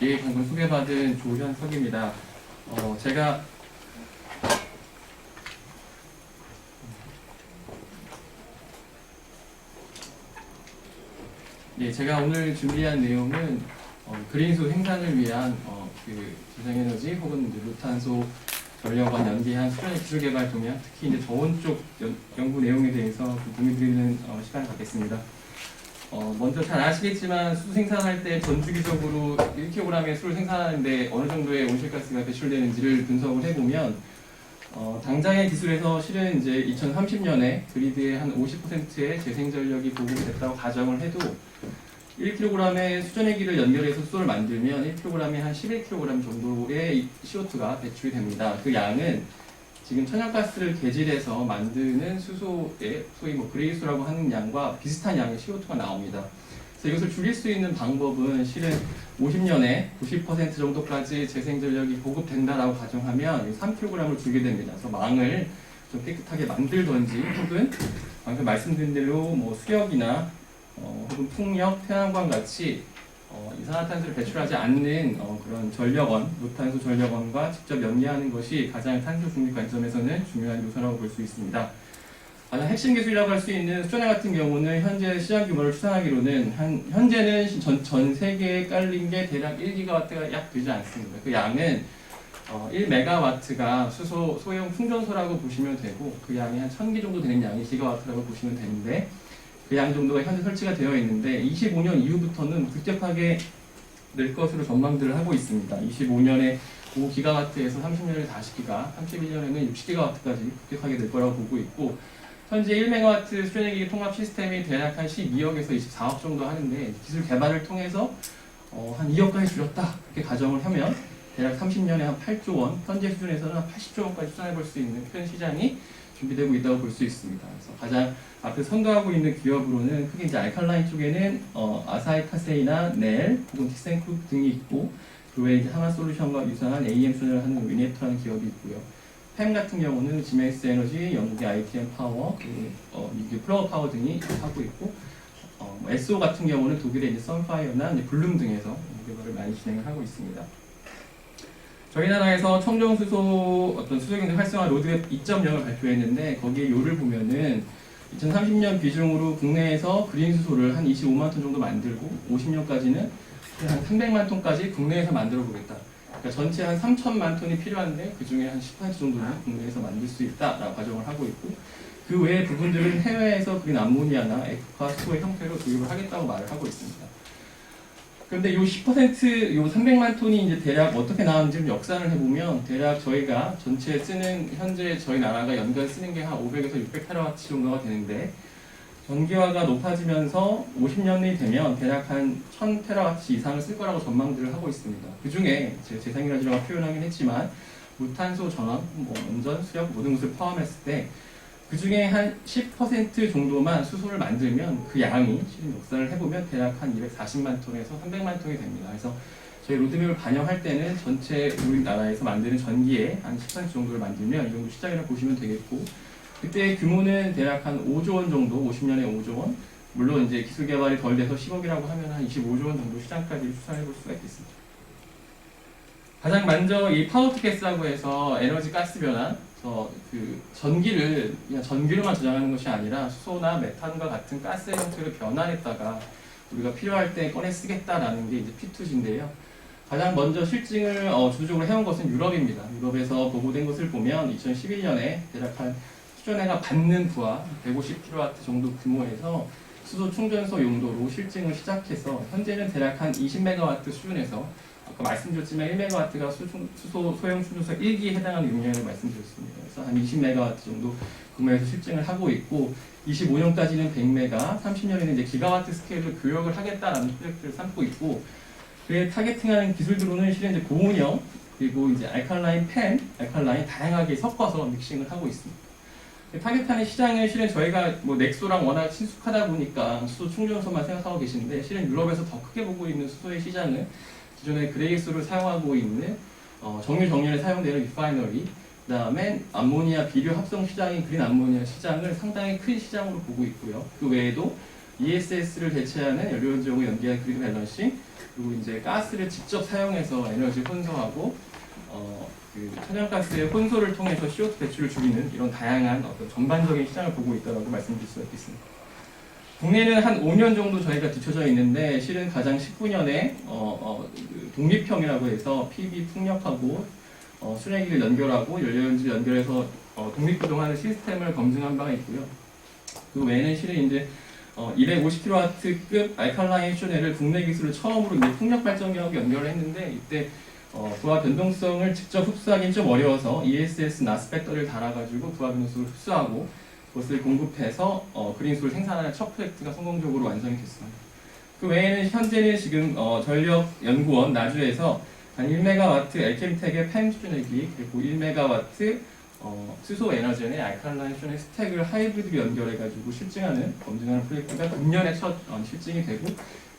예, 방금 소개받은 조현석입니다. 제가 오늘 준비한 내용은 그린수 생산을 위한 재생에너지 혹은 이제 무탄소 전력원 연계한 수변의 기술 개발 동향, 특히 이제 저온 쪽 연구 내용에 대해서 좀 공유드리는 시간을 갖겠습니다. 먼저 잘 아시겠지만 수소 생산할 때 전주기적으로 1kg의 수를 생산하는데 어느 정도의 온실가스가 배출되는지를 분석을 해보면 당장의 기술에서 실은 이제 2030년에 그리드의 한 50%의 재생전력이 보급이 됐다고 가정을 해도 1kg의 수전해기를 연결해서 수소를 만들면 1kg에 한 11kg 정도의 CO2가 배출이 됩니다. 그 양은 지금 천연가스를 개질해서 만드는 수소의 소위 그레이수라고 하는 양과 비슷한 양의 CO2가 나옵니다. 그래서 이것을 줄일 수 있는 방법은 실은 50년에 90% 정도까지 재생전력이 보급된다라고 가정하면 3kg을 줄게 됩니다. 그래서 망을 좀 깨끗하게 만들던지 혹은 방금 말씀드린 대로 수력이나 혹은 풍력, 태양광 같이 이산화탄소를 배출하지 않는 그런 전력원, 무탄소 전력원과 직접 연계하는 것이 가장 탄소 중립 관점에서는 중요한 요소라고 볼 수 있습니다. 가장 핵심 기술이라고 할 수 있는 수전해 같은 경우는 현재 시장 규모를 추산하기로는 현재는 전 세계에 깔린 게 대략 1GW가 약 되지 않습니다. 그 양은 1MW가 소형 충전소라고 보시면 되고 그 양이 한 1000개 정도 되는 양이 기가와트라고 보시면 되는데 그 양 정도가 현재 설치가 되어 있는데 25년 이후부터는 급격하게 늘 것으로 전망들을 하고 있습니다. 25년에 5기가와트에서 30년에 40기가, 31년에는 60기가와트까지 급격하게 늘 거라고 보고 있고 현재 1MW 수전해기 통합 시스템이 대략 한 12억에서 24억 정도 하는데 기술 개발을 통해서 한 2억까지 줄였다 이렇게 가정을 하면 대략 30년에 한 8조 원, 현재 수준에서는 한 80조 원까지 추산해볼 수 있는 큰 시장이 준비되고 있다고 볼 수 있습니다. 그래서 가장 앞에 선도하고 있는 기업으로는 크게 이제 알칼라인 쪽에는 아사히 카세이나 넬 혹은 티센쿡 등이 있고 그 외에 이제 하나솔루션과 유사한 AM 수전을 하는 위네트라는 기업이 있고요. 펜 같은 경우는 지멘스 에너지, 영국의 ITM 파워, 미국의 플러워 파워 등이 하고 있고 SO 같은 경우는 독일의 이제 선파이어나 이제 블룸 등에서 개발을 많이 진행을 하고 있습니다. 저희 나라에서 청정수소 수소경제 활성화 로드맵 2.0을 발표했는데 거기에 요를 보면은 2030년 비중으로 국내에서 그린 수소를 한 25만 톤 정도 만들고 50년까지는 한 300만 톤까지 국내에서 만들어 보겠다. 그러니까 전체 한 3천만 톤이 필요한데 그 중에 한 10% 정도는 국내에서 만들 수 있다라고 가정을 하고 있고 그 외의 부분들은 해외에서 그린 암모니아나 액화 수소의 형태로 도입을 하겠다고 말을 하고 있습니다. 그런데 요 10%, 요 300만 톤이 이제 대략 어떻게 나왔는지 좀 역산을 해보면 대략 저희가 전체 쓰는 현재 저희 나라가 연간 쓰는 게 한 500에서 600테라와트 정도가 되는데 전기화가 높아지면서 50년이 되면 대략 한 1000테라와트 이상을 쓸 거라고 전망들을 하고 있습니다. 그 중에 재생에너지라고 표현하긴 했지만 무탄소 전원, 원전, 수력 모든 것을 포함했을 때 그 중에 한 10% 정도만 수소를 만들면 그 양이 실은 역산을 해보면 대략 한 240만 톤에서 300만 톤이 됩니다. 그래서 저희 로드맵을 반영할 때는 전체 우리나라에서 만드는 전기의 한 10% 정도를 만들면 이 정도 시장이라고 보시면 되겠고 그때 규모는 대략 한 5조 원 정도, 50년에 5조 원 물론 이제 기술 개발이 덜 돼서 10억이라고 하면 한 25조 원 정도 시장까지 추산해 볼 수가 있겠습니다. 가장 먼저 이 파워투게스라고 해서 에너지 가스 변환 전기를 그냥 전기로만 저장하는 것이 아니라 수소나 메탄과 같은 가스의 형태로 변환했다가 우리가 필요할 때 꺼내 쓰겠다라는 게 이제 P2G인데요. 가장 먼저 실증을 주도적으로 해온 것은 유럽입니다. 유럽에서 보고된 것을 보면 2011년에 대략 한 수전해가 받는 부하 150kW 정도 규모에서 수소 충전소 용도로 실증을 시작해서 현재는 대략 한 20MW 수준에서 아까 말씀드렸지만 1MW가 수소 소형 충전소 1기에 해당하는 용량을 말씀드렸습니다. 그래서 한 20MW 정도 규모에서 실증을 하고 있고 25년까지는 100메가, 30년에는 이제 기가와트 스케일로 교역을 하겠다라는 프로젝트를 삼고 있고 그에 타겟팅하는 기술들로는 실은 이제 고온형 그리고 이제 알칼라인 펜, 알칼라인 다양하게 섞어서 믹싱을 하고 있습니다. 타겟하는 시장은 실은 저희가 넥소랑 워낙 친숙하다 보니까 수소 충전소만 생각하고 계시는데 실은 유럽에서 더 크게 보고 있는 수소의 시장은 기존에 그레이수를 사용하고 있는 정유정연에 사용되는 리파이너리 그 다음에 암모니아 비료 합성 시장인 그린 암모니아 시장을 상당히 큰 시장으로 보고 있고요. 그 외에도 ESS를 대체하는 연료전지하고 연기한 그리드 밸런싱, 그리고 이제 가스를 직접 사용해서 에너지 혼소하고 그 천연가스의 혼소를 통해서 CO2 배출을 줄이는 이런 다양한 어떤 전반적인 시장을 보고 있다고 말씀드릴 수가 있겠습니다. 국내는 한 5년 정도 저희가 뒤쳐져 있는데 실은 가장 19년에 독립형이라고 해서 PV 풍력하고 수레기를 연결하고 연료연지를 연결해서 독립구동하는 시스템을 검증한 바가 있고요. 그 외에는 실은 이제 250kW급 알칼라인 쇼넬을 국내 기술을 처음으로 이제 풍력 발전기하고 연결을 했는데 이때 부하 변동성을 직접 흡수하기는 좀 어려워서 ESS 나스 배터리를 달아가지고 부하 변동성을 흡수하고 그것을 공급해서 그린수를 생산하는 첫 프로젝트가 성공적으로 완성이 됐습니다. 그 외에는 현재는 지금 전력연구원 나주에서 한 1메가와트 엘캠텍의 펜 수준액이 그리고 1메가와트 수소 에너지원의 알칼라인 쇼넬 스택을 하이브리드로 연결해가지고 실증하는 검증하는 프로젝트가 금년에 첫 실증이 되고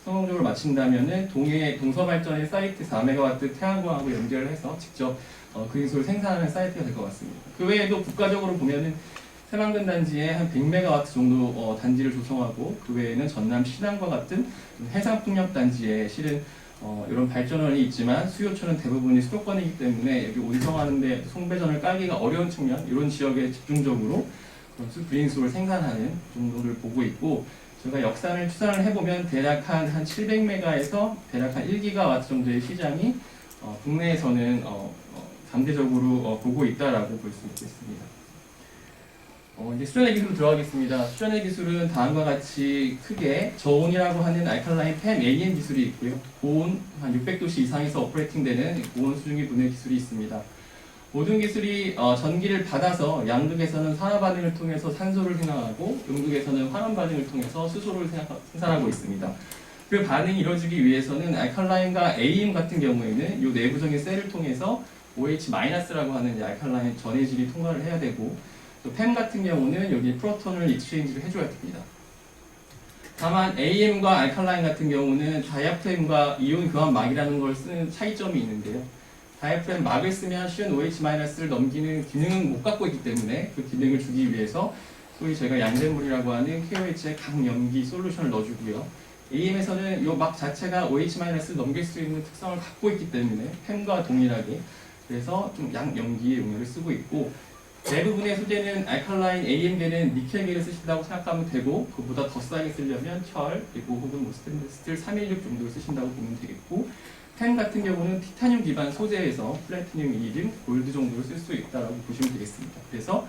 성공적으로 마친다면은 동서발전의 사이트 4메가와트 태양광하고 연결을 해서 직접 그린수를 생산하는 사이트가 될 것 같습니다. 그 외에도 국가적으로 보면은 새만금 단지에 한 100메가와트 정도 단지를 조성하고 그 외에는 전남 신안과 같은 해상풍력 단지에 실은 이런 발전원이 있지만 수요처는 대부분이 수도권이기 때문에 여기 온성하는데 송배전을 깔기가 어려운 측면 이런 지역에 집중적으로 그린수를 생산하는 정도를 보고 있고 저희가 역산을 추산을 해보면 대략 한 700메가에서 대략 한 1기가와트 정도의 시장이 국내에서는 잠재적으로 보고 있다라고 볼 수 있겠습니다. 이제 수전의 기술로 들어가겠습니다. 수전의 기술은 다음과 같이 크게 저온이라고 하는 알칼라인 펜 AM 기술이 있고요. 고온 한 600도씨 이상에서 오퍼레이팅되는 고온 수증기 분해 기술이 있습니다. 모든 기술이 전기를 받아서 양극에서는 산화 반응을 통해서 산소를 생성하고 음극에서는 환원 반응을 통해서 수소를 생산하고 있습니다. 그 반응이 이루어지기 위해서는 알칼라인과 AM 같은 경우에는 이 내부적인 셀을 통해서 OH-라고 하는 이제 알칼라인 전해질이 통과를 해야 되고 또 펜 같은 경우는 여기 프로톤을 익스체인지를 해줘야 됩니다. 다만 AM과 알칼라인 같은 경우는 다이아프램과 이온 교환막이라는 걸 쓰는 차이점이 있는데요. 다이아프램 막을 쓰면 쉬운 OH-를 넘기는 기능은 못 갖고 있기 때문에 그 기능을 주기 위해서 소위 저희가 양잿물이라고 하는 KOH의 강염기 솔루션을 넣어주고요. AM에서는 이 막 자체가 OH-를 넘길 수 있는 특성을 갖고 있기 때문에 펜과 동일하게 그래서 좀 양염기의 용량을 쓰고 있고 대부분의 소재는 알칼라인 AM계는 니켈계를 쓰신다고 생각하면 되고 그보다 더 싸게 쓰려면 철 그리고 혹은 뭐 스테인리스 스틸 316 정도를 쓰신다고 보면 되겠고 펜 같은 경우는 티타늄 기반 소재에서 플래티늄 2림, 골드 정도를 쓸 수 있다고 보시면 되겠습니다. 그래서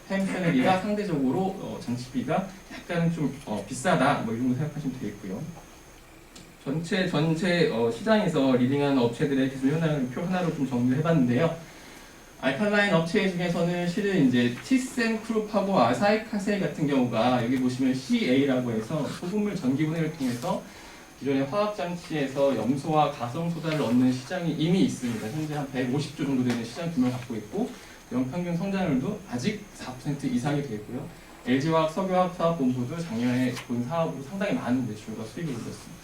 펜 패널기가 상대적으로 장치비가 약간은 좀 비싸다 뭐 이 정도 생각하시면 되겠고요. 전체 시장에서 리딩하는 업체들의 기술 현황표 하나로 좀 정리를 해봤는데요. 알칼라인 업체 중에서는 실은 이제 티센 크룹하고 아사히카세 같은 경우가 여기 보시면 CA라고 해서 소금물 전기분해를 통해서 기존의 화학장치에서 염소와 가성소다를 얻는 시장이 이미 있습니다. 현재 한 150조 정도 되는 시장 규모를 갖고 있고 연평균 성장률도 아직 4% 이상이 되고요. LG화학 석유화학사업본부도 작년에 본 사업으로 상당히 많은 매출과 수익을 올렸습니다.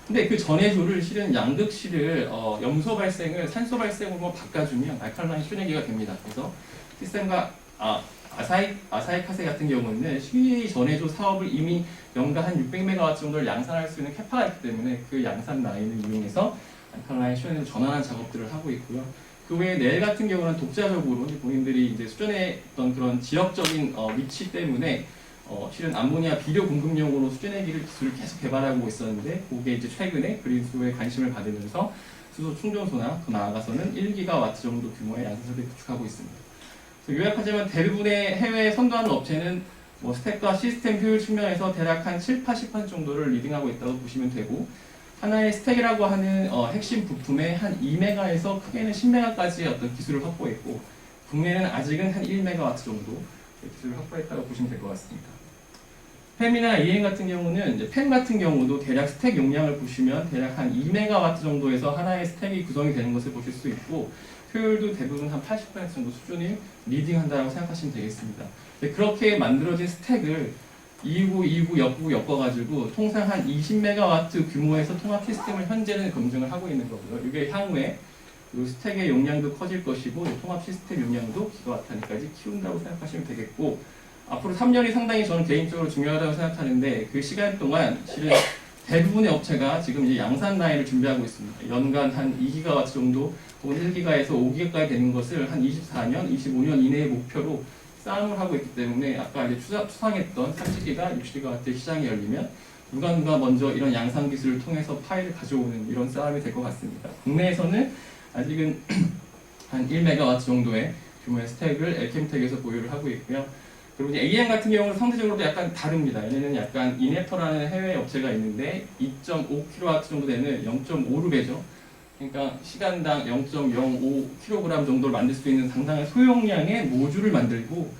근데 그 전해조를 실은 양극실을 염소 발생을 산소 발생으로 바꿔주면 알칼라인 쇼네기가 됩니다. 그래서 티센과 아사히카세 같은 경우는 CA 전해조 사업을 이미 연간 한 600메가와트 정도를 양산할 수 있는 캐파가 있기 때문에 그 양산 라인을 이용해서 알칼라인 쇼네기를 전환한 작업들을 하고 있고요. 그 외에 넬 같은 경우는 독자적으로 본인들이 이제 수전의 어떤 그런 지역적인 위치 때문에 실은 암모니아 비료 공급용으로 수전해기를 기술을 계속 개발하고 있었는데 그게 이제 최근에 그린수에 관심을 받으면서 수소 충전소나 더 나아가서는 1기가와트 정도 규모의 양산소를 구축하고 있습니다. 요약하자면 대부분의 해외에 선도하는 업체는 뭐 스택과 시스템 효율 측면에서 대략 한 7, 80% 정도를 리딩하고 있다고 보시면 되고 하나의 스택이라고 하는 핵심 부품에 한 2메가에서 크게는 10메가까지의 어떤 기술을 확보했고 국내는 아직은 한 1메가와트 정도 기술을 확보했다고 보시면 될 것 같습니다. 펜이나 EM 같은 경우는 이제 펜 같은 경우도 대략 스택 용량을 보시면 대략 한 2메가와트 정도에서 하나의 스택이 구성이 되는 것을 보실 수 있고 효율도 대부분 한 80% 정도 수준을 리딩한다고 생각하시면 되겠습니다. 그렇게 만들어진 스택을 229 엮어가지고 통상 한 20메가와트 규모에서 통합 시스템을 현재는 검증을 하고 있는 거고요. 이게 향후에 이 스택의 용량도 커질 것이고 통합 시스템 용량도 기가와트 단위까지 키운다고 생각하시면 되겠고 앞으로 3년이 상당히 저는 개인적으로 중요하다고 생각하는데 그 시간 동안 실은 대부분의 업체가 지금 이제 양산 라인을 준비하고 있습니다. 연간 한 2기가와트 정도 혹은 1기가에서 5기가까지 되는 것을 한 24년, 25년 이내의 목표로 싸움을 하고 있기 때문에 아까 이제 추상했던 30기가, 60기가와트 시장이 열리면 누가 먼저 이런 양산 기술을 통해서 파일을 가져오는 이런 싸움이 될 것 같습니다. 국내에서는 아직은 한 1메가와트 정도의 규모의 스택을 엘캠텍에서 보유를 하고 있고요. 그리고 이제 AEM 같은 경우는 상대적으로도 약간 다릅니다. 얘네는 약간 이네터라는 해외 업체가 있는데 2.5kW 정도 되는 0.56배죠. 그러니까 시간당 0.05kg 정도를 만들 수 있는 상당한 소용량의 모듈을 만들고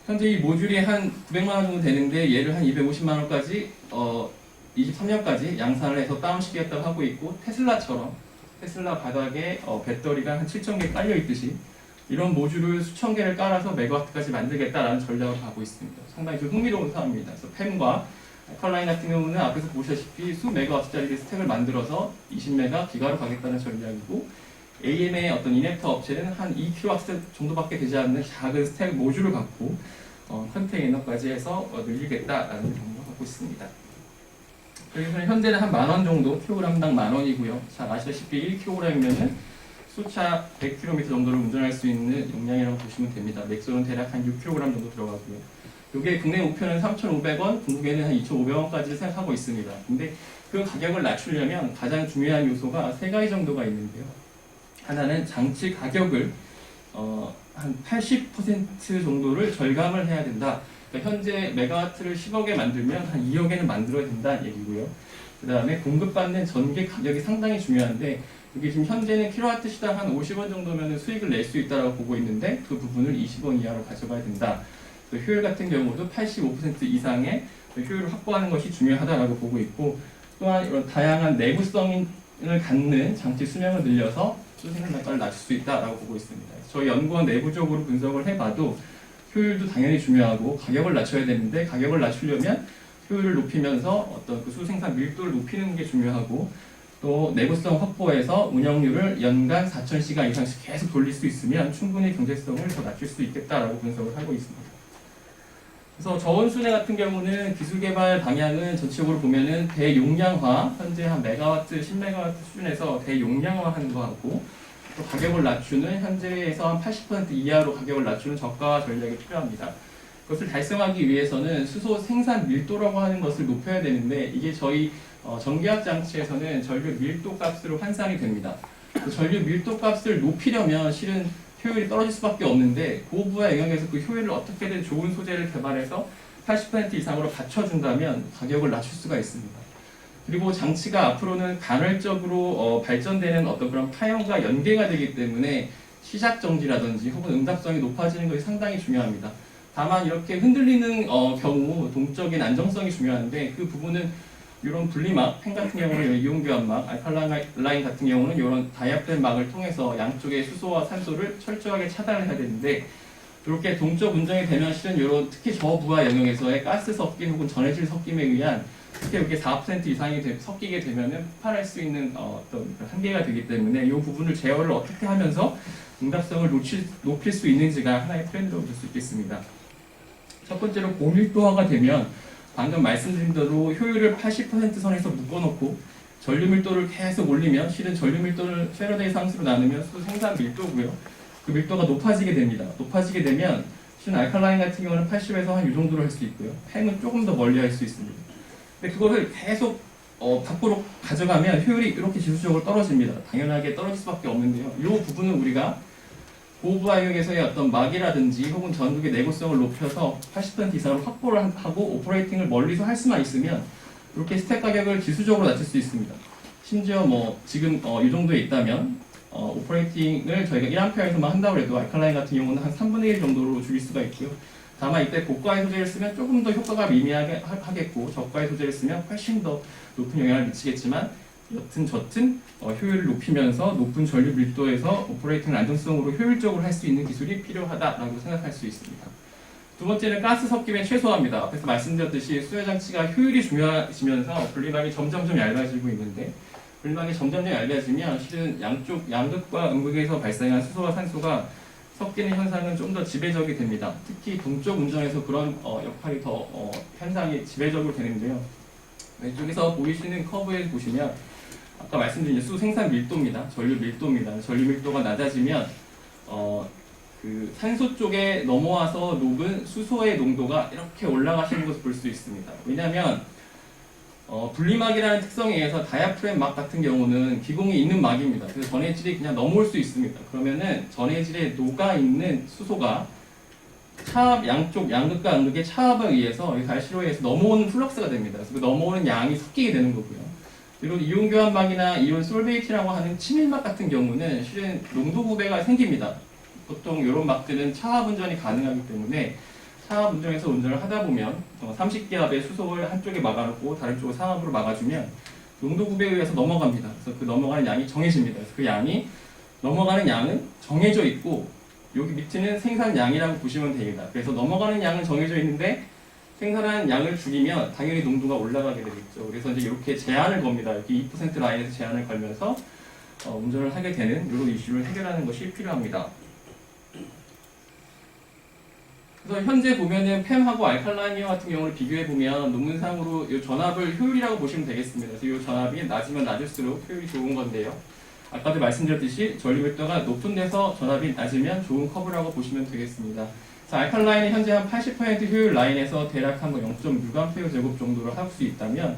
현재 이 모듈이 한 900만 원 정도 되는데 얘를 한 250만 원까지 23년까지 양산을 해서 다운시키겠다고 하고 있고 테슬라처럼 테슬라 바닥에 배터리가 한 7,000개 깔려 있듯이 이런 모듈을 수천 개를 깔아서 메가와트까지 만들겠다라는 전략을 가고 있습니다. 상당히 좀 흥미로운 사업입니다. 그래서 펜과 컬라인 같은 경우는 앞에서 보시다시피 수 메가와트짜리 스택을 만들어서 20메가 기가로 가겠다는 전략이고 AM의 어떤 이넥터 업체는 한 2kW 정도밖에 되지 않는 작은 스택 모듈을 갖고 컨테이너까지 해서 늘리겠다라는 정보를 갖고 있습니다. 그래서 현재는 한 10,000원 정도, 킬로그램당 10,000원이고요. 잘 아시다시피 1kg이면은 수차 100km 정도를 운전할 수 있는 용량이라고 보시면 됩니다. 맥스는 대략 한 6kg 정도 들어가고요. 이게 국내 목표는 3,500원, 중국에는 한 2,500원까지 생각하고 있습니다. 근데 그 가격을 낮추려면 가장 중요한 요소가 세 가지 정도가 있는데요. 하나는 장치 가격을 한 80% 정도를 절감을 해야 된다. 그러니까 현재 메가와트를 10억에 만들면 한 2억에는 만들어야 된다는 얘기고요. 그 다음에 공급받는 전기 가격이 상당히 중요한데 이게 지금 현재는 킬로와트 시당 한 50원 정도면 수익을 낼 수 있다고 보고 있는데 그 부분을 20원 이하로 가져가야 된다. 효율 같은 경우도 85% 이상의 효율을 확보하는 것이 중요하다고 보고 있고 또한 이런 다양한 내구성을 갖는 장치 수명을 늘려서 수생산 단가를 낮출 수 있다고 보고 있습니다. 저희 연구원 내부적으로 분석을 해봐도 효율도 당연히 중요하고 가격을 낮춰야 되는데 가격을 낮추려면 효율을 높이면서 어떤 그 수생산 밀도를 높이는 게 중요하고 또 내구성 확보해서 운영률을 연간 4,000시간 이상씩 계속 돌릴 수 있으면 충분히 경제성을 더 낮출 수 있겠다라고 분석을 하고 있습니다. 그래서 저온순회 같은 경우는 기술 개발 방향은 전체적으로 보면은 대용량화, 현재 한 메가와트, 10메가와트 수준에서 대용량화하는 거하고 또 가격을 낮추는 현재에서 한 80% 이하로 가격을 낮추는 저가 전략이 필요합니다. 그것을 달성하기 위해서는 수소 생산 밀도라고 하는 것을 높여야 되는데 이게 저희 전기압 장치에서는 전류 밀도 값으로 환산이 됩니다. 그 전류 밀도 값을 높이려면 실은 효율이 떨어질 수밖에 없는데 고부하 영역에서 그 효율을 어떻게든 좋은 소재를 개발해서 80% 이상으로 받쳐준다면 가격을 낮출 수가 있습니다. 그리고 장치가 앞으로는 간헐적으로 발전되는 어떤 그런 타연과 연계가 되기 때문에 시작 정지라든지 혹은 응답성이 높아지는 것이 상당히 중요합니다. 다만 이렇게 흔들리는 경우 동적인 안정성이 중요한데 그 부분은 이런 분리막, 펜 같은 경우는 이온교환막, 알칼라인 같은 경우는 이런 다이압된 막을 통해서 양쪽의 수소와 산소를 철저하게 차단을 해야 되는데 이렇게 동적 운정이 되면 실은 이런 특히 저부하 영역에서의 가스 섞임 혹은 전해질 섞임에 의한 특히 이렇게 4% 이상이 섞이게 되면은 폭발할 수 있는 어떤 한계가 되기 때문에 이 부분을 제어를 어떻게 하면서 응답성을 높일 수 있는지가 하나의 트렌드로 볼 수 있겠습니다. 첫 번째로 고밀도화가 되면 방금 말씀드린 대로 효율을 80% 선에서 묶어놓고 전류 밀도를 계속 올리면 실은 전류 밀도를 패러데이 상수로 나누면 수 생산 밀도고요. 그 밀도가 높아지게 됩니다. 높아지게 되면 실은 알칼라인 같은 경우는 80에서 한 이 정도로 할 수 있고요. 펜은 조금 더 멀리 할 수 있습니다. 근데 그거를 계속 밖으로 가져가면 효율이 이렇게 지수적으로 떨어집니다. 당연하게 떨어질 수밖에 없는데요. 이 부분은 우리가 고부하 영역에서의 어떤 막이라든지 혹은 전극의 내구성을 높여서 80% 이상으로 확보를 하고 오퍼레이팅을 멀리서 할 수만 있으면 이렇게 스택 가격을 지수적으로 낮출 수 있습니다. 심지어 지금 이 정도에 있다면 오퍼레이팅을 저희가 1A에서만 한다고 해도 알칼라인 같은 경우는 한 3분의 1 정도로 줄일 수가 있고요. 다만 이때 고가의 소재를 쓰면 조금 더 효과가 미미하게 하겠고 저가의 소재를 쓰면 훨씬 더 높은 영향을 미치겠지만 여튼 저튼 효율을 높이면서 높은 전류 밀도에서 오퍼레이팅 안정성으로 효율적으로 할 수 있는 기술이 필요하다라고 생각할 수 있습니다. 두 번째는 가스 섞임의 최소화입니다. 앞에서 말씀드렸듯이 수요 장치가 효율이 중요해지면서 분리막이 점점점 얇아지고 있는데 분리막이 점점점 얇아지면 실은 양극과 음극에서 발생한 수소와 산소가 섞이는 현상은 좀 더 지배적이 됩니다. 특히 동쪽 운전에서 그런 역할이 더 현상이 지배적으로 되는데요. 왼쪽에서 보이시는 커브에 보시면 아까 말씀드린 수 생산 밀도입니다. 전류 밀도입니다. 전류 밀도가 낮아지면 그 산소 쪽에 넘어와서 녹은 수소의 농도가 이렇게 올라가시는 것을 볼 수 있습니다. 왜냐하면 분리막이라는 특성에 의해서 다이아프램 막 같은 경우는 기공이 있는 막입니다. 그래서 전해질이 그냥 넘어올 수 있습니다. 그러면은 전해질에 녹아있는 수소가 차압, 양쪽 양극과 음극의 차압에 의해서 갈시로에 의해서 넘어오는 플럭스가 됩니다. 그래서 그 넘어오는 양이 섞이게 되는 거고요. 그리고 이온 교환막이나 이온 솔베이트라고 하는 친밀막 같은 경우는 실은 농도 구배가 생깁니다. 보통 이런 막들은 차압 운전이 가능하기 때문에 차압 운전에서 운전을 하다 보면 30기압의 수소를 한쪽에 막아놓고 다른 쪽을 상압으로 막아주면 농도 구배에 의해서 넘어갑니다. 그래서 그 넘어가는 양이 정해집니다. 그래서 그 양이 넘어가는 양은 정해져 있고 여기 밑에는 생산량이라고 보시면 됩니다. 그래서 넘어가는 양은 정해져 있는데 생산하는 양을 줄이면 당연히 농도가 올라가게 되겠죠. 그래서 이제 이렇게 제한을 겁니다. 여기 2% 라인에서 제한을 걸면서 운전을 하게 되는 이런 이슈를 해결하는 것이 필요합니다. 그래서 현재 보면은 팸하고 알칼라인이어 같은 경우를 비교해 보면 논문상으로 이 전압을 효율이라고 보시면 되겠습니다. 그래서 이 전압이 낮으면 낮을수록 효율이 좋은 건데요. 아까도 말씀드렸듯이 전류 밀도가 높은 데서 전압이 낮으면 좋은 커브라고 보시면 되겠습니다. 자, 알칼라인은 현재 한 80% 효율 라인에서 대략 한 0.6A 제곱 정도를 할 수 있다면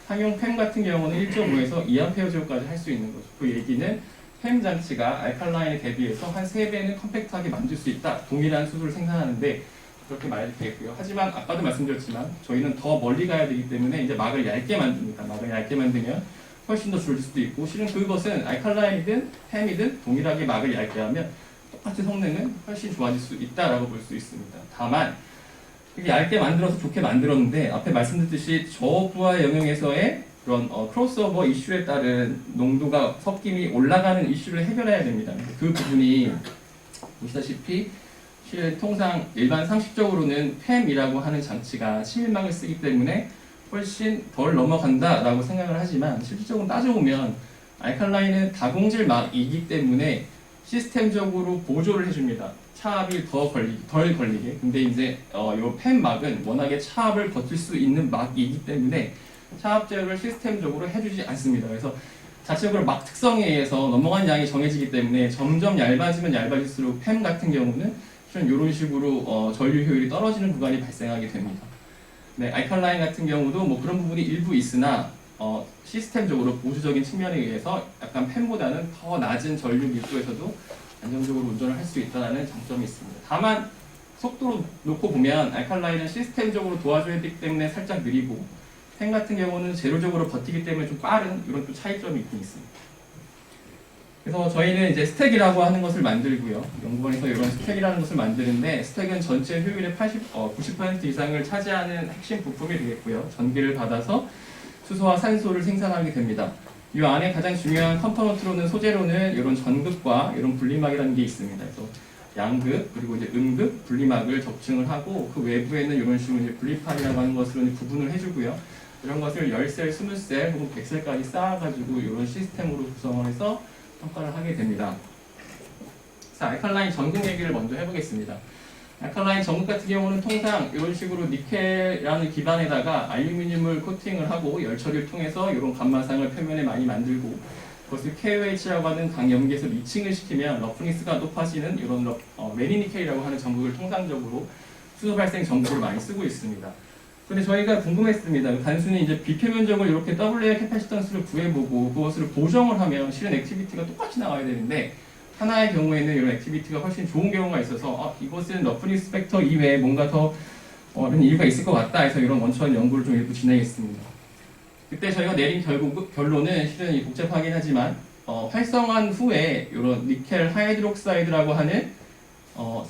상용 팸 같은 경우는 1.5에서 2A 제곱까지 할 수 있는 거죠. 그 얘기는 팸 장치가 알칼라인에 대비해서 한 3배는 컴팩트하게 만들 수 있다. 동일한 수소를 생산하는데 그렇게 말이 되겠고요. 하지만 아까도 말씀드렸지만 저희는 더 멀리 가야 되기 때문에 이제 막을 얇게 만듭니다. 막을 얇게 만들면 훨씬 더 줄일 수도 있고 실은 그것은 알칼라인이든 팸이든 동일하게 막을 얇게 하면 똑같은 성능은 훨씬 좋아질 수 있다라고 볼 수 있습니다. 다만 이렇게 얇게 만들어서 좋게 만들었는데 앞에 말씀드렸듯이 저부하 영역에서의 그런 크로스오버 이슈에 따른 농도가 섞임이 올라가는 이슈를 해결해야 됩니다. 그 부분이 보시다시피 실은 통상 일반 상식적으로는 팸이라고 하는 장치가 친밀막을 쓰기 때문에 훨씬 덜 넘어간다라고 생각을 하지만 실질적으로 따져보면 알칼라인은 다공질 막이기 때문에 시스템적으로 보조를 해줍니다. 차압이 덜 걸리게. 근데 이제 요 팬막은 워낙에 차압을 버틸 수 있는 막이기 때문에 차압 제어를 시스템적으로 해주지 않습니다. 그래서 자체적으로 막 특성에 의해서 넘어간 양이 정해지기 때문에 점점 얇아지면 얇아질수록 팬 같은 경우는 실은 이런 식으로 전류 효율이 떨어지는 구간이 발생하게 됩니다. 네, 알칼라인 같은 경우도 뭐 그런 부분이 일부 있으나 시스템적으로 보수적인 측면에 의해서 약간 팬보다는 더 낮은 전류 밀도에서도 안정적으로 운전을 할 수 있다는 장점이 있습니다. 다만 속도로 놓고 보면 알칼라인은 시스템적으로 도와줘야 되기 때문에 살짝 느리고 팬 같은 경우는 제로적으로 버티기 때문에 좀 빠른 이런 또 차이점이 있긴 있습니다. 그래서 저희는 이제 스택이라고 하는 것을 만들고요. 연구원에서 이런 스택이라는 것을 만드는데 스택은 전체 효율의 90% 이상을 차지하는 핵심 부품이 되겠고요. 전기를 받아서 수소와 산소를 생산하게 됩니다. 이 안에 가장 중요한 컴포넌트로는 소재로는 이런 전극과 이런 분리막이라는 게 있습니다. 그래서 양극 그리고 이제 음극 분리막을 접층을 하고 그 외부에는 이런 식으로 이제 분리판이라고 하는 것으로 구분을 해주고요. 이런 것을 10셀, 20셀 혹은 100셀까지 쌓아가지고 이런 시스템으로 구성을 해서 평가를 하게 됩니다. 자, 알칼라인 전극 얘기를 먼저 해보겠습니다. 알칼라인 전극 같은 경우는 통상 이런 식으로 니켈이라는 기반에다가 알루미늄을 코팅을 하고 열 처리를 통해서 이런 감마상을 표면에 많이 만들고 그것을 KOH라고 하는 강염기에서 미칭을 시키면 러프니스가 높아지는 이런 매니니켈이라고 하는 전극을 통상적으로 수소 발생 전극으로 많이 쓰고 있습니다. 근데 저희가 궁금했습니다. 단순히 이제 비표면적을 이렇게 WA 캐파시턴스를 구해보고 그것을 보정을 하면 실은 액티비티가 똑같이 나와야 되는데 하나의 경우에는 이런 액티비티가 훨씬 좋은 경우가 있어서 이것은 러프니스 팩터 이외에 뭔가 더 이런 이유가 있을 것 같다 해서 이런 원천 연구를 좀 일부 진행했습니다. 그때 저희가 내린 결론은 실은 복잡하긴 하지만 활성한 후에 이런 니켈 하이드록사이드라고 하는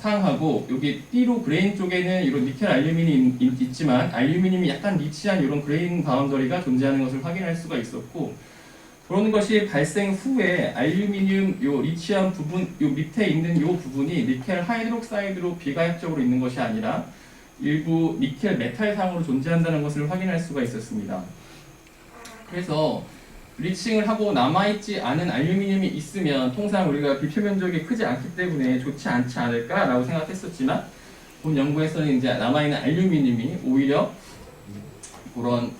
상하고 여기 B로 그레인 쪽에는 이런 니켈 알루미늄이 있지만 알루미늄이 약간 리치한 이런 그레인 바운더리가 존재하는 것을 확인할 수가 있었고 그런 것이 발생 후에 알루미늄 요 리치한 부분 요 밑에 있는 요 부분이 니켈 하이드록사이드로 비가역적으로 있는 것이 아니라 일부 니켈 메탈상으로 존재한다는 것을 확인할 수가 있었습니다. 그래서 리칭을 하고 남아있지 않은 알루미늄이 있으면 통상 우리가 비표 면적이 크지 않기 때문에 좋지 않지 않을까라고 생각했었지만 본 연구에서는 이제 남아있는 알루미늄이 오히려 그런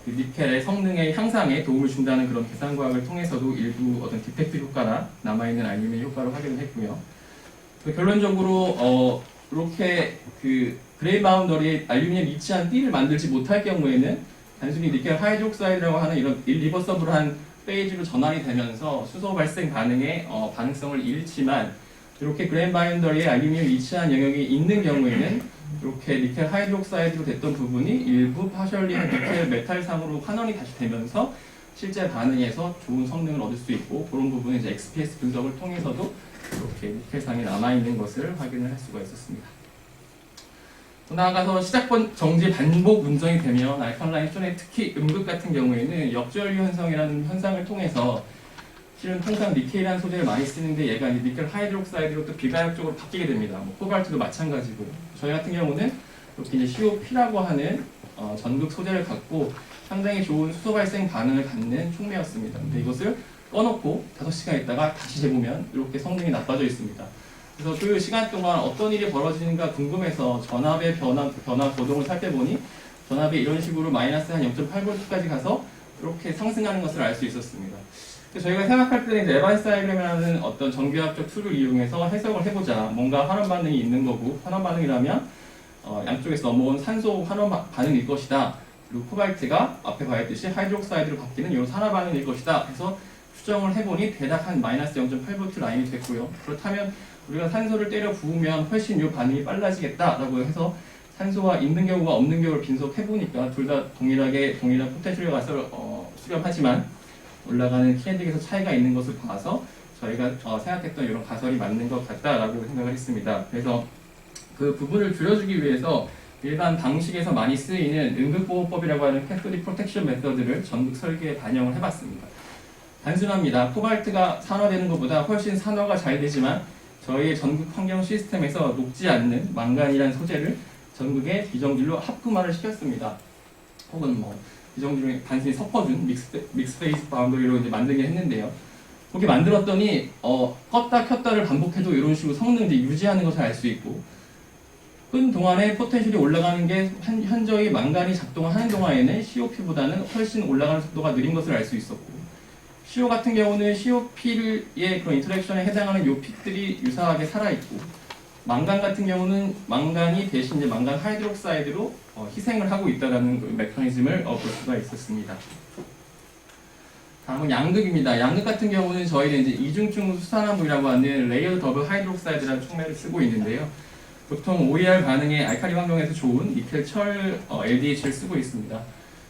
그 니켈의 성능의 향상에 도움을 준다는 그런 계산 과학을 통해서도 일부 어떤 디펙트 효과나 남아있는 알루미늄 효과를 확인을 했고요. 결론적으로 이렇게 그 그레이 바운더리에 알루미늄 리치한 띠를 만들지 못할 경우에는 단순히 니켈 하이드록사이드라고 하는 이런 일리버서블한 페이지로 전환이 되면서 수소 발생 반응의 반응성을 잃지만 이렇게 그레이 바운더리에 알루미늄 리치한 영역이 있는 경우에는 이렇게 니켈 하이드록사이드로 됐던 부분이 일부 파셜리한 니켈 메탈상으로 환원이 다시 되면서 실제 반응에서 좋은 성능을 얻을 수 있고 그런 부분은 이제 XPS 분석을 통해서도 이렇게 니켈상이 남아있는 것을 확인을 할 수가 있었습니다. 또 나아가서 시작번 정지 반복 운전이 되면 알칼라인 수전에 특히 음극 같은 경우에는 역전류 현상이라는 현상을 통해서 실은 통상 니켈이라는 소재를 많이 쓰는데 얘가 이제 니켈 하이드록사이드로 또 비가역적으로 바뀌게 됩니다. 뭐 코발트도 마찬가지고요. 저희 같은 경우는 이렇게 이제 COP라고 하는 전극 소재를 갖고 상당히 좋은 수소 발생 반응을 갖는 촉매였습니다. 근데 이것을 꺼놓고 5시간 있다가 다시 재보면 이렇게 성능이 나빠져 있습니다. 그래서 그 시간 동안 어떤 일이 벌어지는가 궁금해서 전압의 변화 거동을 살펴보니 전압이 이런 식으로 마이너스 한 0.8V까지 가서 이렇게 상승하는 것을 알 수 있었습니다. 저희가 생각할 때는 이제 에반스 다이그램이라는 어떤 정규학적 툴을 이용해서 해석을 해보자. 뭔가 환원 반응이 있는 거고 환원 반응이라면 양쪽에서 넘어온 산소 환원 반응일 것이다. 그리고 코발트가 앞에 봐있듯이 하이드록사이드로 바뀌는 이런 산화 반응일 것이다. 해서 추정을 해보니 대략 한 마이너스 0.8V 라인이 됐고요. 그렇다면 우리가 산소를 때려 부으면 훨씬 이 반응이 빨라지겠다라고 해서 산소가 있는 경우와 없는 경우를 분석해보니까 둘 다 동일한 포텐셜 가스를 수렴하지만 올라가는 T&D에서 차이가 있는 것을 봐서 저희가 생각했던 이런 가설이 맞는 것 같다라고 생각을 했습니다. 그래서 그 부분을 줄여주기 위해서 일반 방식에서 많이 쓰이는 응급보호법이라고 하는 캐소딕 프로텍션 메서드를 전극 설계에 반영을 해봤습니다. 단순합니다. 코발트가 산화되는 것보다 훨씬 산화가 잘 되지만 저희의 전극 환경 시스템에서 녹지 않는 망간이라는 소재를 전극에 비정질로 합금화를 시켰습니다. 혹은 뭐 비정질로 단순히 섞어준 믹스 페이스 바운더리로 이제 만들긴 했는데요. 그렇게 만들었더니 껐다 켰다를 반복해도 이런 식으로 성능 이제 유지하는 것을 알 수 있고 끈 동안에 포텐셜이 올라가는 게 현저히 망간이 작동하는 동안에는 COP보다는 훨씬 올라가는 속도가 느린 것을 알 수 있었고 CO 같은 경우는 COP의 그런 인터랙션에 해당하는 요 픽들이 유사하게 살아있고 망간 같은 경우는 망간이 대신 이제 망간 하이드록사이드로 희생을 하고 있다는 그 메커니즘을 볼 수가 있었습니다. 다음은 양극입니다. 양극 같은 경우는 저희는 이제 이중층 수산화물이라고 하는 레이어드 더블 하이드록사이드라는 촉매를 쓰고 있는데요. 보통 OER 반응에 알칼리 환경에서 좋은 니켈 철 LDH를 쓰고 있습니다.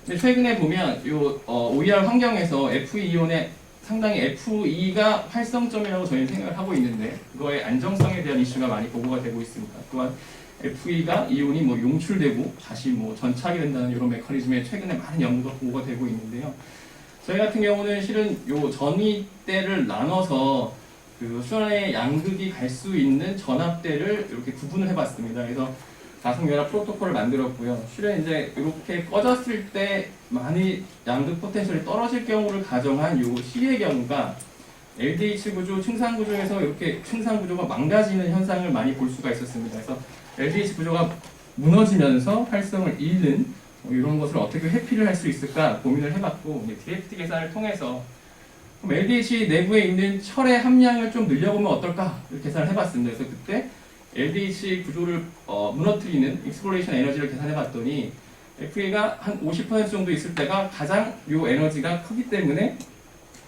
근데 최근에 보면 요 OER 환경에서 FE-이온의 상당히 FE가 활성점이라고 저희는 생각을 하고 있는데 그거의 안정성에 대한 이슈가 많이 보고가 되고 있습니다. 또한 FE가 이온이 뭐 용출되고 다시 뭐 전착이 된다는 이런 메커니즘에 최근에 많은 연구가 보고가 되고 있는데요. 저희 같은 경우는 실은 요 전위대를 나눠서 그 수연의 양극이 갈 수 있는 전압대를 이렇게 구분을 해봤습니다. 그래서 가속연합 프로토콜을 만들었고요. 실은 이제 이렇게 꺼졌을 때 많이 양극 포텐셜이 떨어질 경우를 가정한 요 C의 경우가 LDH 구조, 층상 구조에서 이렇게 층상 구조가 망가지는 현상을 많이 볼 수가 있었습니다. 그래서 LDH 구조가 무너지면서 활성을 잃는 이런 것을 어떻게 회피를 할 수 있을까 고민을 해봤고 DFT 계산을 통해서 그럼 LDH 내부에 있는 철의 함량을 좀 늘려보면 어떨까 이렇게 계산을 해봤습니다. 그래서 그때 LDH 구조를 무너뜨리는 익스플로레이션 에너지를 계산해봤더니 FE가 한 50% 정도 있을 때가 가장 이 에너지가 크기 때문에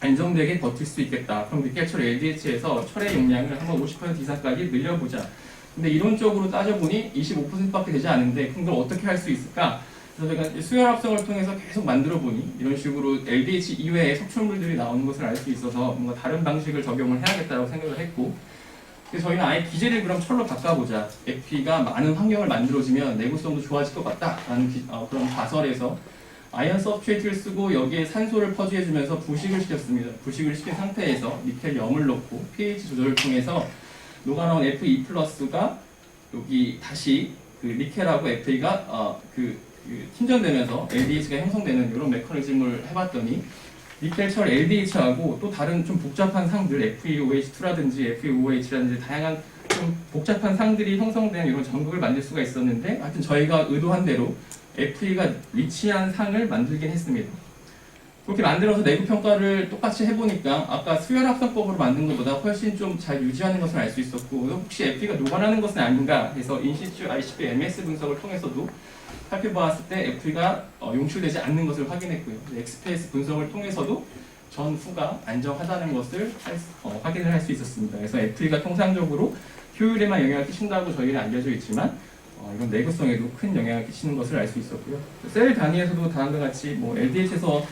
안정되게 버틸 수 있겠다. 그럼 니켈철 LDH에서 철의 용량을 한번 50% 이상까지 늘려보자. 근데 이론적으로 따져보니 25%밖에 되지 않은데 그럼 그걸 어떻게 할 수 있을까? 그래서 제가 수연합성을 통해서 계속 만들어보니 이런 식으로 LDH 이외의 석출물들이 나오는 것을 알 수 있어서 뭔가 다른 방식을 적용을 해야겠다고 생각을 했고 그래서 저희는 아예 기제를 그럼 철로 바꿔보자. FE가 많은 환경을 만들어지면 내구성도 좋아질 것 같다라는 그런 가설에서 아이언 서브스트레이트를 쓰고 여기에 산소를 퍼주해주면서 부식을 시켰습니다. 부식을 시킨 상태에서 니켈 염을 넣고 pH 조절을 통해서 녹아나온 Fe 플러스가 여기 다시 그 니켈하고 FE가 팀전되면서 LDH가 형성되는 이런 메커니즘을 해봤더니 니켈, 철, LDH하고 또 다른 좀 복잡한 상들 FeOH2라든지 FeOH라든지 다양한 좀 복잡한 상들이 형성된 이런 전극을 만들 수가 있었는데 하여튼 저희가 의도한 대로 Fe가 리치한 상을 만들긴 했습니다. 그렇게 만들어서 내부 평가를 똑같이 해보니까 아까 수열 합성법으로 만든 것보다 훨씬 좀 잘 유지하는 것을 알 수 있었고 혹시 Fe가 노반하는 것은 아닌가 해서 인시추 ICP MS 분석을 통해서도 살펴보았을 때 Fe가 용출되지 않는 것을 확인했고요. XPS 분석을 통해서도 전후가 안정하다는 것을 확인을 할 수 있었습니다. 그래서 Fe가 통상적으로 효율에만 영향을 끼친다고 저희는 알려져 있지만 이건 내구성에도 큰 영향을 끼치는 것을 알 수 있었고요. 셀 단위에서도 다음과 같이 LDH에서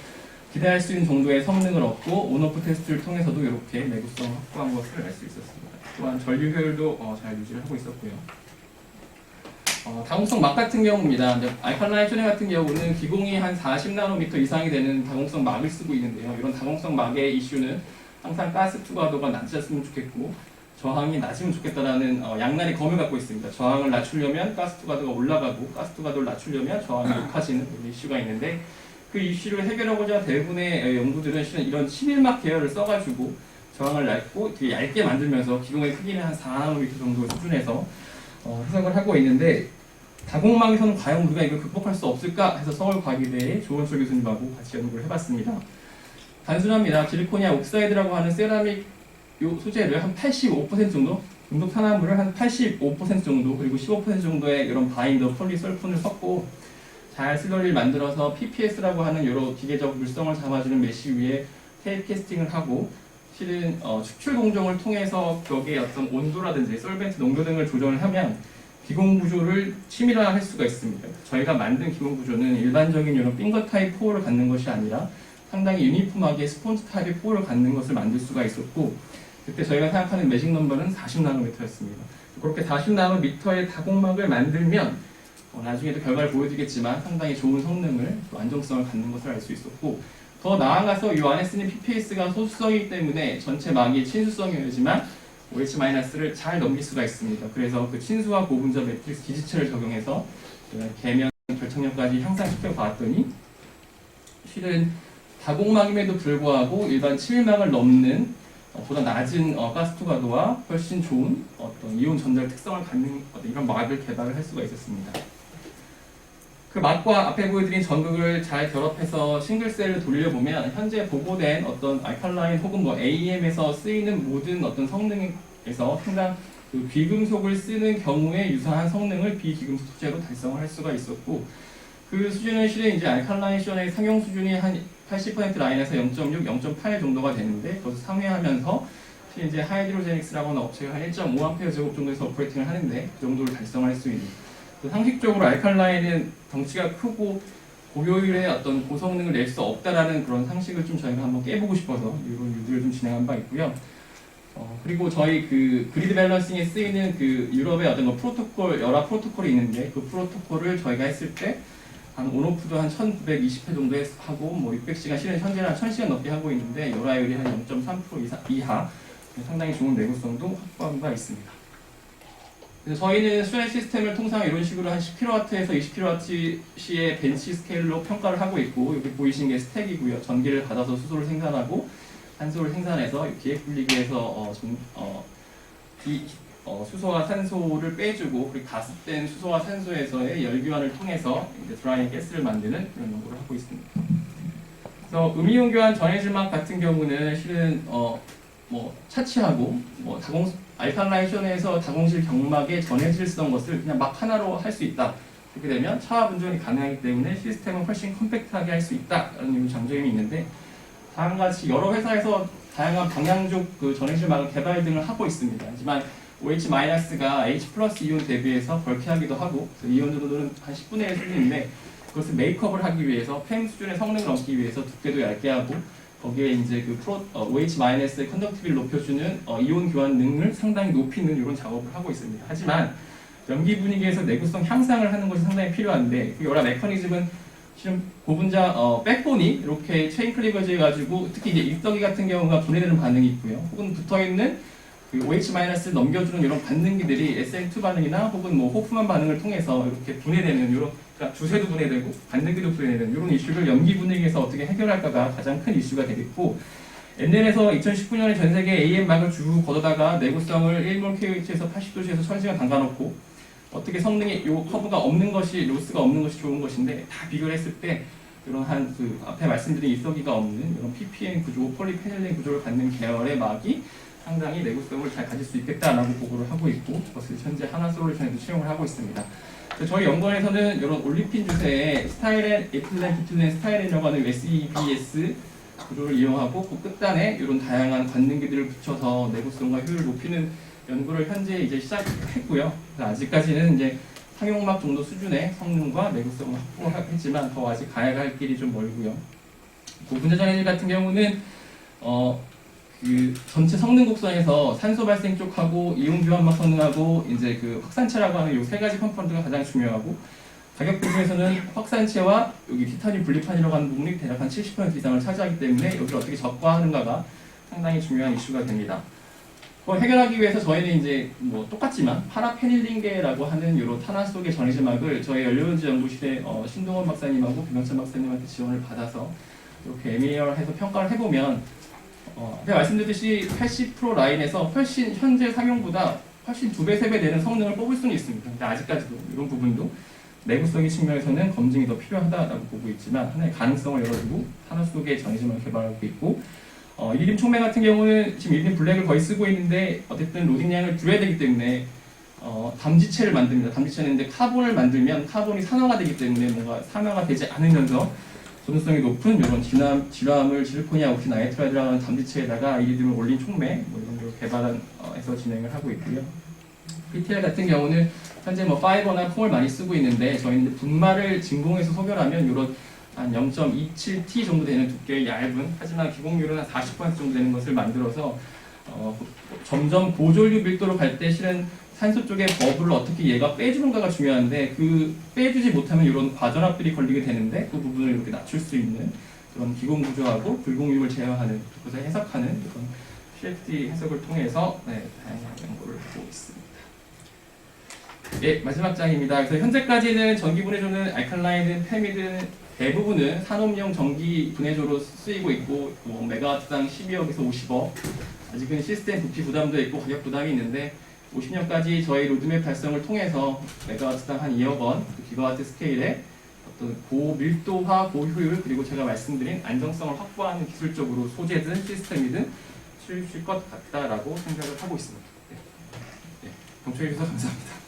기대할 수 있는 정도의 성능을 얻고 온오프 테스트를 통해서도 이렇게 내구성을 확보한 것을 알 수 있었습니다. 또한 전류 효율도 잘 유지를 하고 있었고요. 다공성 막 같은 경우입니다. 알칼라인 쇼네 같은 경우는 기공이 한 40나노미터 이상이 되는 다공성 막을 쓰고 있는데요. 이런 다공성 막의 이슈는 항상 가스 투과도가 낮았으면 좋겠고 저항이 낮으면 좋겠다라는 양날의 검을 갖고 있습니다. 저항을 낮추려면 가스 투과도가 올라가고 가스 투과도를 낮추려면 저항이 높아지는 이런 이슈가 있는데 그 이슈를 해결하고자 대부분의 연구들은 실은 이런 11막 계열을 써가지고 저항을 낮고 되게 얇게 만들면서 기공의 크기는 한 4나노미터 정도 수준에서 해석을 하고 있는데 다공막에서는 과연 우리가 이걸 극복할 수 없을까 해서 서울과기대의 조원철 교수님하고 같이 연구를 해봤습니다. 단순합니다. 실리코니아 옥사이드라고 하는 세라믹 요 소재를 한 85% 정도, 금속 산화물을 한 85% 정도, 그리고 15% 정도의 이런 바인더, 폴리설폰을 섞고 잘 슬러리를 만들어서 PPS라고 하는 여러 기계적 물성을 잡아주는 메쉬 위에 테이프 캐스팅을 하고 실은 축출 공정을 통해서 벽의 어떤 온도라든지 솔벤트 농도 등을 조정을 하면 기공 구조를 치밀화할 수가 있습니다. 저희가 만든 기공 구조는 일반적인 이런 핑거 타입 포어를 갖는 것이 아니라 상당히 유니폼하게 스폰지 타입의 포어를 갖는 것을 만들 수가 있었고 그때 저희가 생각하는 매직 넘버는 40나노미터였습니다. 그렇게 40나노미터의 다공막을 만들면 나중에도 결과를 보여드리겠지만 상당히 좋은 성능을 또 안정성을 갖는 것을 알 수 있었고 더 나아가서 이 안에 쓰는 PPS가 소수성이기 때문에 전체 막이 친수성이지만 OH-를 잘 넘길 수가 있습니다. 그래서 그 친수와 고분자 매트릭스 기지체를 적용해서 계면 결착력까지 향상시켜 봤더니 실은 다공막임에도 불구하고 일반 7막을 넘는 보다 낮은 가스 투과도와 훨씬 좋은 어떤 이온 전달 특성을 갖는 이런 막을 개발을 할 수가 있었습니다. 그 막과 앞에 보여드린 전극을 잘 결합해서 싱글셀을 돌려보면 현재 보고된 어떤 알칼라인 혹은 AEM에서 쓰이는 모든 어떤 성능에서 상당 그 비금속을 쓰는 경우에 유사한 성능을 비기금속 소재로 달성을 할 수가 있었고 그 수준은 실은 이제 알칼라인 시온의 상용 수준이 한 80% 라인에서 0.6, 0.8 정도가 되는데 그것을 상회하면서 실은 이제 하이드로제닉스라고 하는 업체가 한 1.5A 제곱 정도에서 오퍼레이팅을 하는데 그 정도를 달성할 수 있는 상식적으로 알칼라인은 덩치가 크고 고효율의 어떤 고성능을 낼 수 없다라는 그런 상식을 좀 저희가 한번 깨보고 싶어서 이런 유도를 좀 진행한 바 있고요. 그리고 저희 그 그리드 밸런싱에 쓰이는 그 유럽의 어떤 프로토콜, 여러 프로토콜이 있는데 그 프로토콜을 저희가 했을 때 한 온오프도 한 1920회 정도 하고 600시간 실은 현재는 한 1000시간 넘게 하고 있는데 열화율이 한 0.3% 이하 상당히 좋은 내구성도 확보한 바 있습니다. 그래서 저희는 수행 시스템을 통상 이런 식으로 한 10kW에서 20kW의 벤치 스케일로 평가를 하고 있고 여기 보이신 게 스택이고요. 전기를 받아서 수소를 생산하고 산소를 생산해서 기획 분리기에서 수소와 산소를 빼주고 그리고 가습된 수소와 산소에서의 열교환을 통해서 이제 드라이ing 가스를 만드는 그런 연구를 하고 있습니다. 그래서 음이온 교환 전해질막 같은 경우는 실은 차치하고 알칼라이션에서 다공실 경막에 전해질 쓰던 것을 그냥 막 하나로 할 수 있다. 그렇게 되면 차와 분전이 가능하기 때문에 시스템은 훨씬 컴팩트하게 할 수 있다라는 장점이 있는데 다음과 같이 여러 회사에서 다양한 방향적 그 전해질막을 개발 등을 하고 있습니다. 하지만 OH-가 H+ 이온 대비해서 벌쾌하기도 하고 이온 정도는 한 10분의 1 수준인데 그것을 메이크업을 하기 위해서 팸 수준의 성능을 얻기 위해서 두께도 얇게 하고 거기에 이제 그 OH-의 컨덕티비를 높여주는 이온 교환 능을 상당히 높이는 이런 작업을 하고 있습니다. 하지만 연기 분위기에서 내구성 향상을 하는 것이 상당히 필요한데 그 여러 메커니즘은 실은 고분자 백본이 이렇게 체인 클리버지 해가지고 특히 이제 일더기 같은 경우가 분해되는 반응이 있고요. 혹은 붙어있는 그 OH- 넘겨주는 이런 반응기들이 SN2 반응이나 혹은 뭐 호프만 반응을 통해서 이렇게 분해되는 이런, 그러니까 주세도 분해되고 반응기도 분해되는 이런 이슈를 염기 분해기에서 어떻게 해결할까가 가장 큰 이슈가 되겠고, 엔넬에서 2019년에 전 세계 AM막을 쭉 걷어다가 내구성을 1몰 KOH에서 80도씨에서 1000시간 담가놓고 어떻게 성능이 요 커브가 없는 것이, 로스가 없는 것이 좋은 것인데, 다 비교를 했을 때 이런 한 그 앞에 말씀드린 입서기가 없는 이런 PPN 구조, 폴리페닐렌 구조를 갖는 계열의 막이 상당히 내구성을 잘 가질 수 있겠다라고 보고를 하고 있고, 그것을 현재 하나솔루션에도 채용을 하고 있습니다. 저희 연구원에서는 이런 올리핀 주세에 스타일렌, 에틸렌, 부틸렌, 스타일렌이라고 하는 SEBS 구조를 이용하고 그 끝단에 이런 다양한 관능기들을 붙여서 내구성과 효율을 높이는 연구를 현재 이제 시작했고요. 아직까지는 이제 상용막 정도 수준의 성능과 내구성을 확보했지만 더 아직 가야 할 길이 좀 멀고요. 분자전 해질 같은 경우는 그 전체 성능 곡선에서 산소 발생 쪽하고 이온 교환막 성능하고 이제 그 확산체라고 하는 이 세 가지 컴포넌트가 가장 중요하고, 가격 부분에서는 확산체와 여기 티타늄 분리판이라고 하는 부분이 대략 한 70% 이상을 차지하기 때문에 여기를 어떻게 적과하는가가 상당히 중요한 이슈가 됩니다. 그걸 해결하기 위해서 저희는 이제 뭐 똑같지만 파라페닐린계라고 하는 이런 탄화 속의 전해질막을 저희 연료연지 연구실에 신동원 박사님하고 김영찬 박사님한테 지원을 받아서 이렇게 MER해서 평가를 해보면 앞에 말씀드렸듯이 80% 라인에서 훨씬 현재 상용보다 훨씬 2배, 3배 되는 성능을 뽑을 수는 있습니다. 근데 아직까지도 이런 부분도 내구성의 측면에서는 검증이 더 필요하다고 보고 있지만 하나의 가능성을 열어두고 탄화 속의 전해질막을 개발하고 있고, 일림 촉매 같은 경우는 지금 일림 블랙을 거의 쓰고 있는데 어쨌든 로딩량을 줄여야 되기 때문에 담지체를 만듭니다. 담지체는 근데 카본을 만들면 카본이 산화가 되기 때문에 뭔가 산화가 되지 않으면서 전도성이 높은 이런 질화물 질코니아 옥시나이트라이드라고 하는 담지체에다가 이리듐을 올린 촉매 뭐 이런 걸 개발해서 진행을 하고 있고요. PTL 같은 경우는 현재 뭐 파이버나 콩을 많이 쓰고 있는데 저희는 분말을 진공해서 소결하면 이런 한 0.27T 정도 되는 두께의 얇은, 하지만 기공률은 한 40% 정도 되는 것을 만들어서 점점 고전류 밀도로 갈 때 실은 산소 쪽에 버블을 어떻게 얘가 빼주는가가 중요한데 그 빼주지 못하면 이런 과전압들이 걸리게 되는데 그 부분을 이렇게 낮출 수 있는 그런 기공 구조하고 불공유를 제어하는, 그것을 해석하는 그런 PFD 해석을 통해서 다양한 연구를 하고 있습니다. 마지막 장입니다. 그래서 현재까지는 전기 분해조는 알칼라이든, 페미든 대부분은 산업용 전기 분해조로 쓰이고 있고 메가와트당 12억에서 50억, 아직은 시스템 부피 부담도 있고 가격 부담이 있는데 50년까지 저희 로드맵 달성을 통해서 메가와트당 한 2억 원, 기가와트 스케일의 어떤 고밀도화, 고효율, 그리고 제가 말씀드린 안정성을 확보하는 기술적으로 소재든 시스템이든 수입실 것 같다라고 생각을 하고 있습니다. 경청해 주셔서 감사합니다.